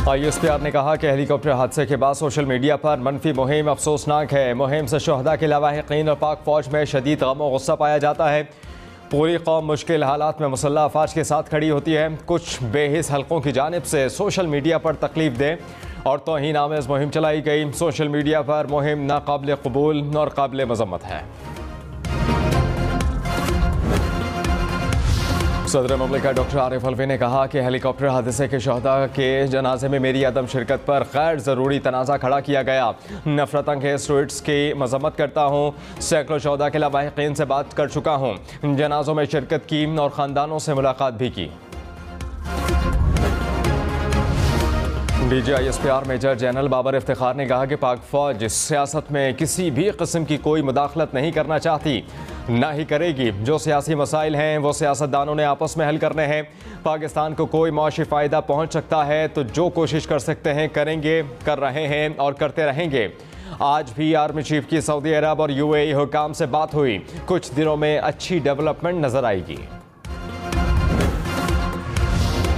ISPR ने कहा कि हेलीकॉप्टर हादसे के बाद सोशल मीडिया पर मनफी मुहिम अफसोसनाक है। मुहिम से शहदा के लवाहिकीन और पाक फौज में शदीद गम और गुस्सा पाया जाता है। पूरी कौम मुश्किल हालात में मुसल्लह अफवाज के साथ खड़ी होती है। कुछ बेहिस हलकों की जानिब से सोशल मीडिया पर तकलीफ दे और तौहीन आमेज़ मुहिम चलाई गई। सोशल मीडिया पर मुहिम नाकाबिल कबूल और काबिल मज़म्मत है। सदर मुमलिकत डॉक्टर आरिफ अलवी ने कहा कि हेलीकॉप्टर हादसे के शहदा के जनाजे में मेरी अदम शिरकत पर गैर ज़रूरी तनाज़ा खड़ा किया गया। नफरत अंगेज़ ट्वीट्स की मज़म्मत करता हूँ। सैकड़ों शहदा के लवाहिकीन से बात कर चुका हूँ, जनाजों में शिरकत की और ख़ानदानों से मुलाकात भी की। DGISPR major general Babar Iftikhar ने कहा कि पाक फौज सियासत में किसी भी किस्म की कोई मुदाखलत नहीं करना चाहती, ना ही करेगी। जो सियासी मसाइल हैं वो सियासतदानों ने आपस में हल करने हैं। पाकिस्तान को कोई मुआशी फ़ायदा पहुँच सकता है तो जो कोशिश कर सकते हैं करेंगे, कर रहे हैं और करते रहेंगे। आज भी आर्मी चीफ की सऊदी अरब और UAE हुकाम से बात हुई। कुछ दिनों में अच्छी डेवलपमेंट नजर आएगी।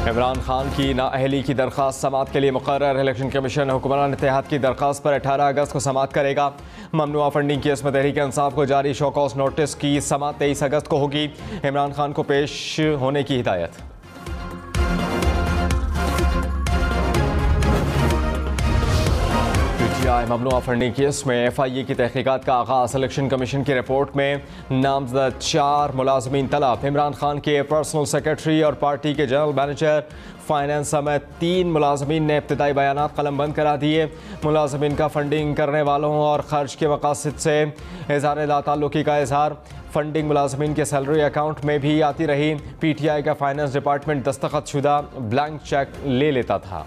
इमरान खान की नाअहली की दरख्वास्त समाअत के लिए मुकर्रर। इलेक्शन कमीशन हुक्मरान इत्तेहाद की दरख्वास्त पर 18 अगस्त को समाअत करेगा। ममनुआ फंडिंग केस में तहरीक इंसाफ को जारी शो कॉज नोटिस की समाअत 23 अगस्त को होगी। इमरान खान को पेश होने की हिदायत। ममनुआ फंडिंग केस में FIA की तहकीकात का आगाज़। इलेक्शन कमीशन की रिपोर्ट में नामजद 4 मुलाजमीन तलब। इमरान खान के पर्सनल सेक्रेटरी और पार्टी के जनरल मैनेजर, फाइनेंस समेत 3 मुलाजमीन ने इब्तिदाई बयानात कलम बंद करा दिए। मुलाजमीन का फंडिंग करने वालों और खर्च के मकासद से इज़हार लाताल्लुकी का इजहार। फंडिंग मुलाजमीन के सैलरी अकाउंट में भी आती रही। PTI का फाइनेंस डिपार्टमेंट दस्तखतशुदा ब्लैंक चेक ले लेता था।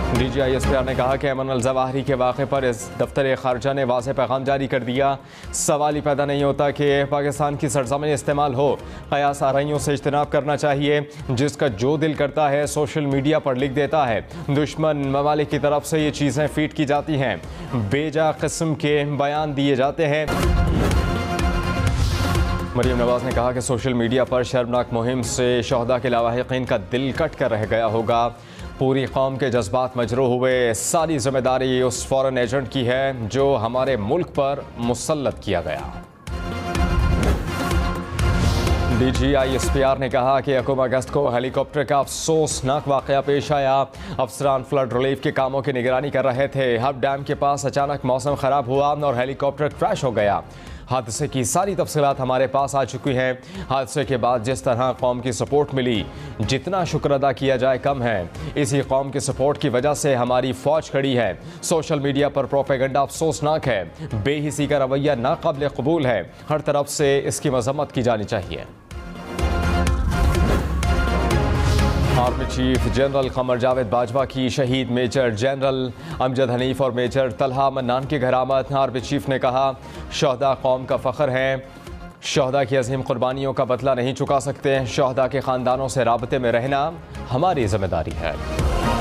DGISPR ने कहा कि अमन अल-जवाहिरी के वाक़े पर इस दफ्तर खारजा ने वाज़ेह पैगाम जारी कर दिया। सवाल ही पैदा नहीं होता कि पाकिस्तान की सरज़मीन इस्तेमाल हो। क़यास आराइयों से इज्तनाब करना चाहिए। जिसका जो दिल करता है सोशल मीडिया पर लिख देता है। दुश्मन ममालिक की तरफ से ये चीज़ें फीड की जाती हैं, बेजा किस्म के बयान दिए जाते हैं। मरीम नवाज ने कहा कि सोशल मीडिया पर शर्मनाक मुहिम से शहदा के लवाहिकीन का दिल कट कर रह गया होगा। पूरी कौम के जज्बात मजरूह हुए। सारी जिम्मेदारी उस फॉरेन एजेंट की है जो हमारे मुल्क पर मुसल्लत किया गया। DGISPR ने कहा कि 1 अगस्त को हेलीकॉप्टर का अफसोसनाक वाक़या पेश आया। अफसरान फ्लड रिलीफ के कामों की निगरानी कर रहे थे। हब डैम के पास अचानक मौसम ख़राब हुआ और हेलीकॉप्टर क्रैश हो गया। हादसे की सारी तफसीलात हमारे पास आ चुकी हैं। हादसे के बाद जिस तरह कौम की सपोर्ट मिली, जितना शुक्र अदा किया जाए कम है। इसी कौम की सपोर्ट की वजह से हमारी फ़ौज खड़ी है। सोशल मीडिया पर प्रोपेगेंडा अफसोसनाक है। बेहिसी का रवैया नाकाबिल कबूल है। हर तरफ से इसकी मजम्मत की जानी चाहिए। Army chief general Qamar Javed Bajwa की शहीद मेजर जनरल अमजद हनीफ और मेजर तलहा मन्नान की घर आमद। आर्मी चीफ ने कहा, शहदा कौम का फ़ख्र हैं। शहदा की अजीम कुर्बानियों का बदला नहीं चुका सकते। शहदा के ख़ानदानों से राबते में रहना हमारी जिम्मेदारी है।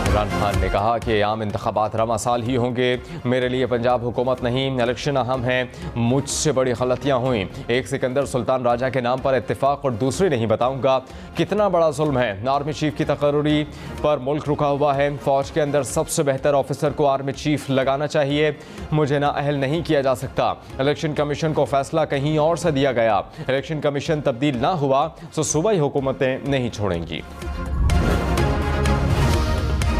इमरान खान ने कहा कि आम इंतखाबात रवा साल ही होंगे। मेरे लिए पंजाब हुकूमत नहीं, इलेक्शन अहम है। मुझसे बड़ी गलतियाँ हुई। एक सिकंदर सुल्तान राजा के नाम पर इत्तेफाक और दूसरी नहीं बताऊंगा। कितना बड़ा जुल्म है। आर्मी चीफ की तकर्री पर मुल्क रुका हुआ है। फ़ौज के अंदर सबसे बेहतर ऑफिसर को आर्मी चीफ लगाना चाहिए। मुझे नाअहल नहीं किया जा सकता। इलेक्शन कमीशन को फैसला कहीं और से दिया गया। इलेक्शन कमीशन तब्दील ना हुआ तो सूबाई हुकूमतें नहीं छोड़ेंगी।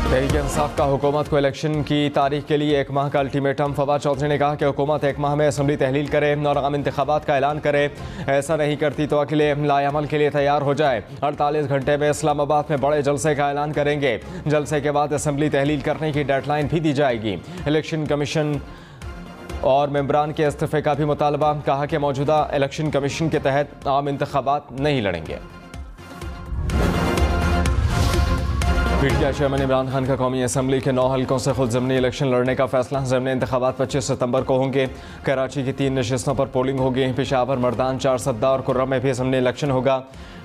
तहरीक इंसाफ का हुकूमत को इलेक्शन की तारीख के लिए 1 माह का अल्टीमेटम। फवाद चौधरी ने कहा कि हुकूमत 1 माह में असम्बली तहलील करे और आम इंतखाबात का ऐलान करे। ऐसा नहीं करती तो अकेले लाएअमल के लिए तैयार हो जाए। 48 घंटे में इस्लामाबाद में बड़े जलसे का ऐलान करेंगे। जलसे के बाद असम्बली तहलील करने की डेडलाइन भी दी जाएगी। इलेक्शन कमीशन और मेंबरान के इस्तीफे का भी मुतालबा। कहा कि मौजूदा इलेक्शन कमीशन के तहत आम इंतखाबात नहीं लड़ेंगे। PTI चेयरमैन इमरान खान का कौमी असम्बली के 9 हल्कों से खुद ज़मनी इलेक्शन लड़ने का फैसला। ज़मनी इंतखाबात 25 सितंबर को होंगे। कराची की 3 नशिस्तों पर पोलिंग होगी। पेशावर, मर्दान, चारसद्दा और कुर्रम में भी ज़मनी इलेक्शन होगा।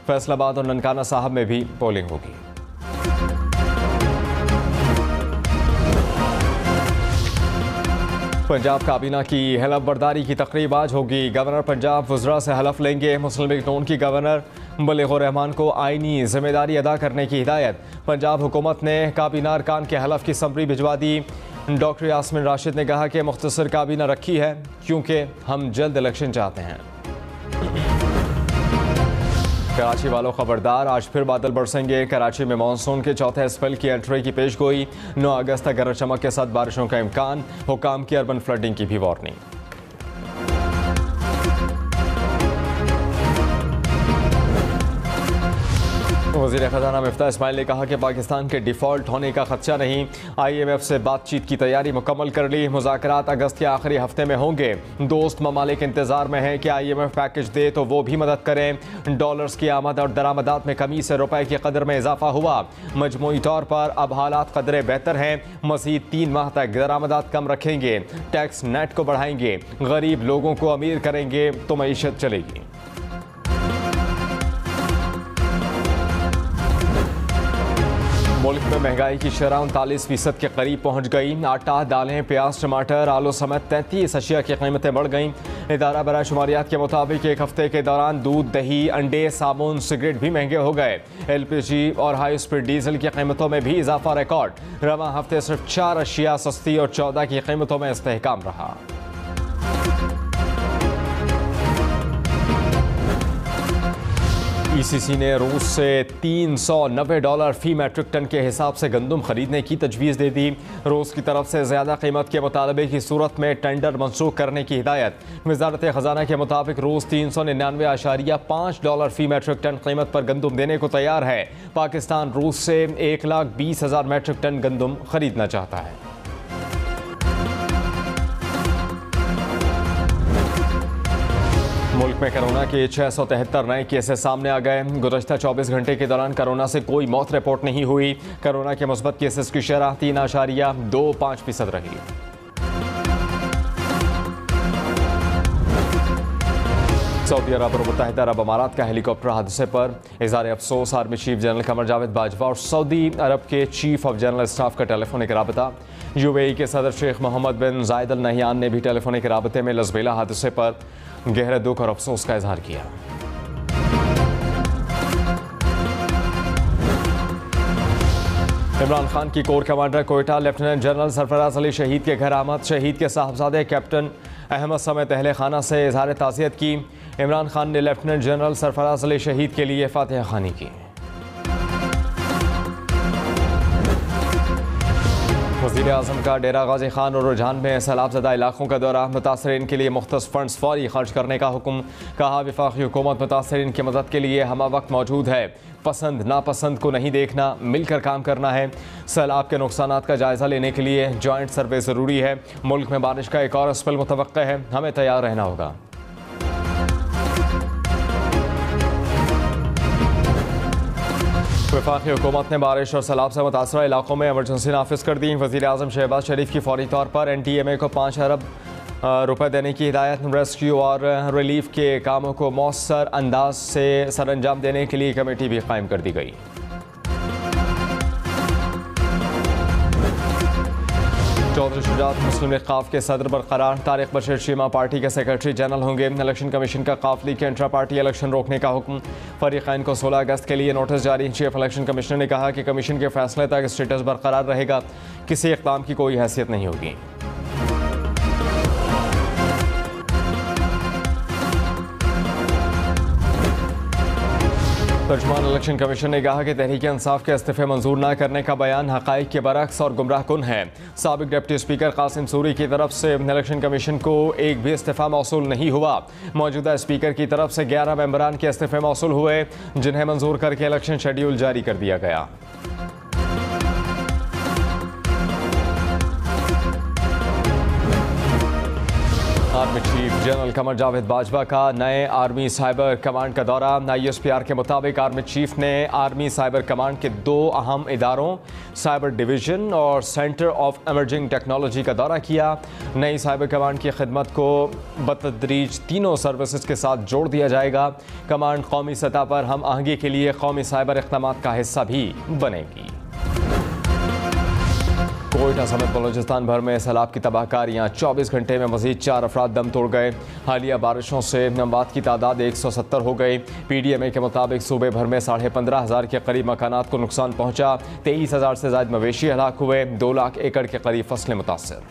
फैसलाबाद और ननकाना साहब में भी पोलिंग होगी। पंजाब काबीना की हलफ बर्दारी की तकरीब आज होगी। गवर्नर पंजाब वज़रा से हलफ लेंगे। मुस्लिम लीग नून की गवर्नर बलीगुर रहमान को आईनी जिम्मेदारी अदा करने की हिदायत। पंजाब हुकूमत ने काबीना अरकान के हलफ की समरी भिजवा दी। डॉक्टर यास्मीन राशिद ने कहा कि मुख्तसर काबीना रखी है क्योंकि हम जल्द इलेक्शन चाहते हैं। कराची वालों खबरदार, आज फिर बादल बरसेंगे। कराची में मानसून के चौथे स्पेल की एंट्री की पेशगोई। 9 अगस्त तक गरज चमक के साथ बारिशों का इम्कान। हुकाम की अर्बन फ्लडिंग की भी वार्निंग। वज़ीर ख़ज़ाना मिफ्ता इस्माइल ने कहा कि पाकिस्तान के डिफ़ॉल्ट होने का खदशा नहीं। IMF से बातचीत की तैयारी मुकम्मल कर ली। मुज़ाकरात अगस्त के आखिरी हफ्ते में होंगे। दोस्त ममालिक इंतज़ार में हैं कि IMF पैकेज दे तो वो भी मदद करें। डॉलर्स की आमद और दरामदात में कमी से रुपए की कदर में इजाफा हुआ। मजमूई तौर पर अब हालात कदरे बेहतर हैं। मज़ीद 3 माह तक दरामदात कम रखेंगे। टैक्स नेट को बढ़ाएंगे। गरीब लोगों को अमीर करेंगे तो मईशत चलेगी। मुल्क में महंगाई की शरह 39% के करीब पहुंच गई। आटा, दालें, प्याज, टमाटर, आलू समेत 33 अशिया की कीमतें बढ़ गईं। इदारा बराए शुमारियात के मुताबिक एक हफ्ते के दौरान दूध, दही, अंडे, साबुन, सिगरेट भी महंगे हो गए। LPG और हाई स्पीड डीजल की कीमतों में भी इजाफा रिकॉर्ड। रवां हफ्ते सिर्फ 4 अशिया सस्ती और 14 की कीमतों में इस्तेहकाम रहा। ECC ने रूस से $390 फी मैट्रिक टन के हिसाब से गंदम खरीदने की तजवीज़ दे दी। रूस की तरफ से ज़्यादा कीमत के मुतालबे की सूरत में टेंडर मनसूख करने की हिदायत। वज़ारत ख़ज़ाना के मुताबिक रूस $399.5 फी मैट्रिक टन कीमत पर गंदम देने को तैयार है। पाकिस्तान रूस से 1,20,000 मैट्रिक टन गंदम खरीदना चाहता है। मुल्क में कोरोना के 673 नए केसेस सामने आ गए। गुज़श्ता 24 घंटे के दौरान कोरोना से कोई मौत रिपोर्ट नहीं हुई। कोरोना के मुस्बत केसेस की शरह 3.25% रही। सऊदी अरब और मुत्तहिदा अरब अमारात का हेलीकॉप्टर हादसे पर इज़हार अफसोस। Army chief general Qamar Javed Bajwa और सऊदी अरब के चीफ ऑफ जनरल स्टाफ का टेलीफोनिक राबता। UAE के सदर शेख मोहम्मद बिन जायद अल नहयान ने भी टेलीफोनिक राबते में लज़बेला हादसे पर गहरे दुख और अफसोस का इजहार किया। इमरान खान की core commander Quetta lieutenant general Sarfaraz Ali शहीद के घर आमद। शहीद के साहबजादे कैप्टन अहमद समेत अहले खाना से इजहार ताज़ियत की। इमरान खान ने लेफ्टिनेंट जनरल सरफराज अली शहीद के लिए फातिहा खानी की। वज़ीर आज़म का डेरा गाजी खान और रुझान में सैलाबज़दा इलाकों का दौरा। मुतासरीन के लिए मुख्तस फंड्स फौरी खर्च करने का हुक्म। कहा वफाकी हुकूमत मुतासरीन की मदद के लिए हमा वक्त मौजूद है। पसंद नापसंद को नहीं देखना, मिलकर काम करना है। सैलाब के नुकसानात का जायज़ा लेने के लिए जॉइंट सर्वे ज़रूरी है। मुल्क में बारिश का एक और स्पेल मुतवक्का है, हमें तैयार रहना होगा। वफाकी हुकूमत ने बारिश और सैलाब से मुतासरा इलाकों में एमरजेंसी नाफिज कर दी। वज़ीर आज़म शहबाज शरीफ की फौरी तौर पर NTMA को 5 अरब रुपए देने की हिदायत। रेस्क्यू और रिलीफ के कामों को मौसर अंदाज से सरअंजाम देने के लिए कमेटी भी कायम कर दी गई। चौधरी शुजात मुस्लिम लीग क़ाफ के सदर बरकरार। तारिक बशीर शीमा पार्टी के सेक्रेटरी जनरल होंगे। इलेक्शन कमीशन का काफली के इंट्रा पार्टी इलेक्शन रोकने का हुक्म। फरीक़ैन को 16 अगस्त के लिए नोटिस जारी। चीफ इलेक्शन कमिश्नर ने कहा कि कमीशन के फैसले तक स्टेटस बरकरार रहेगा, किसी इक़दाम की कोई हैसियत नहीं होगी। तर्जुमान इलेक्शन कमीशन ने कहा कि तहरीक इंसाफ के इस्तीफे मंजूर न करने का बयान हक़ाइक़ के बरक्स और गुमराह कुन है। साबिक डिप्टी स्पीकर कासिम सूरी की तरफ से इलेक्शन कमीशन को एक भी इस्तीफा मौसूल नहीं हुआ। मौजूदा स्पीकर की तरफ से 11 मेंबरान के इस्तीफे मौसूल हुए, जिन्हें मंजूर करके इलेक्शन शेड्यूल जारी कर दिया गया। Army chief general Qamar Javed Bajwa का नए आर्मी साइबर कमांड का दौरा। ISPR के मुताबिक आर्मी चीफ ने आर्मी साइबर कमांड के 2 अहम इदारों साइबर डिवीज़न और सेंटर ऑफ एमर्जिंग टेक्नोलॉजी का दौरा किया। नई साइबर कमांड की खिदमत को बतदरीज तीनों सर्विसेज के साथ जोड़ दिया जाएगा। कमांड कौमी सतह पर हम आहंगी के लिए कौमी साइबर इक़दामात का हिस्सा भी बनेगी। कोयटा समेत बलूचिस्तान भर में सैलाब की तबाहकारियां। 24 घंटे में मजीद 4 अफराद दम तोड़ गए। हालिया बारिशों से अमवात की तादाद 170 हो गई। PDMA के मुताबिक सूबे भर में 15,500 के करीब मकानात को नुकसान पहुंचा। 23,000 से ज्यादा मवेशी हलाक हुए। 2 लाख एकड़ के करीब फसलें मुतासर।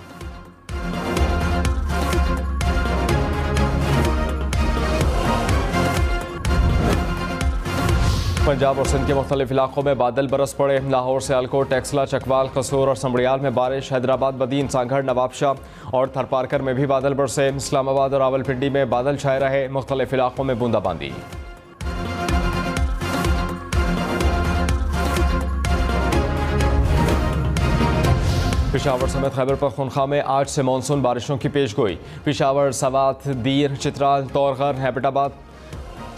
पंजाब और सिंध के मुख्तलिफ इलाकों में बादल बरस पड़े। लाहौर से सियालकोट, टेक्सला, चकवाल, कसूर और समड़ियाल में बारिश। हैदराबाद, बदीन, सांगड़, नवाबशाह और थरपारकर में भी बादल बरसे। इस्लामाबाद और रावलपिंडी में बादल छाए रहे। मुख्तलिफ इलाकों में बूंदाबांदी। पेशावर समेत खैबर पख्तूनख्वा में आज से मानसून बारिशों की पेशगोई। पेशावर, सवात, दीर, चित्राल, तौरगर, हैबटाबाद,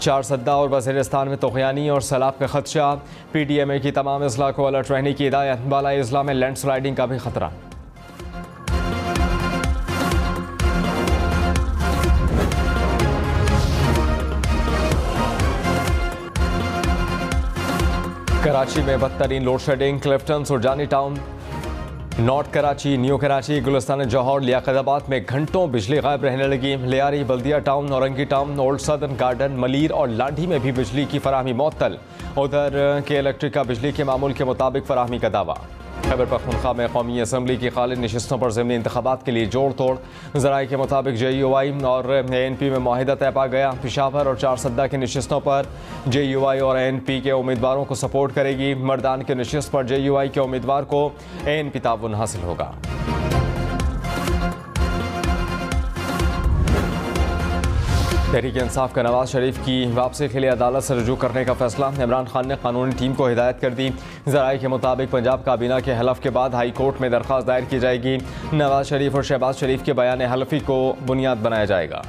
चारसद्दा और वज़ीरिस्तान में तूफ़ानी और सैलाब का खदशा। PDMA की तमाम अजला को अलर्ट रहने की हिदायत। बालाई अजला में लैंडस्लाइडिंग का भी खतरा। कराची में बदतरीन load shedding. Clifton, Surjani Town, North Karachi, New Karachi, Gulistan Jauhar, Liaquatabad में घंटों बिजली गायब रहने लगी। Lyari, Baldia Town, Orangi Town, old southern garden, Malir और लाठी में भी बिजली की फराहमी मुअत्तल। उधर के इलेक्ट्रिक का बिजली के मामूल के मुताबिक फराहमी का दावा। खैबर पख्तूनख्वा में कौमी असम्बली की खालिद नशिस्तों पर ज़िमनी इंतखाबात के लिए जोड़ तोड़। ज़राए के मुताबिक JUI और ANP में मुआहिदा तय पा गया। पेशावर और चारसद्दा की नशिस्तों पर JUI और ANP के उम्मीदवारों को सपोर्ट करेगी। मर्दान की नशिस्त पर JUI के उम्मीदवार को ANP ताउन हासिल होगा। तहरीक इंसाफ का नवाज शरीफ की वापसी के लिए अदालत से रुजू करने का फैसला। इमरान खान ने कानूनी टीम को हिदायत कर दी। ज़राए के मुताबिक पंजाब काबीना के हलफ के बाद हाई कोर्ट में दरख्वास्त दायर की जाएगी। नवाज शरीफ और शहबाज शरीफ के बयान हलफी को बुनियाद बनाया जाएगा।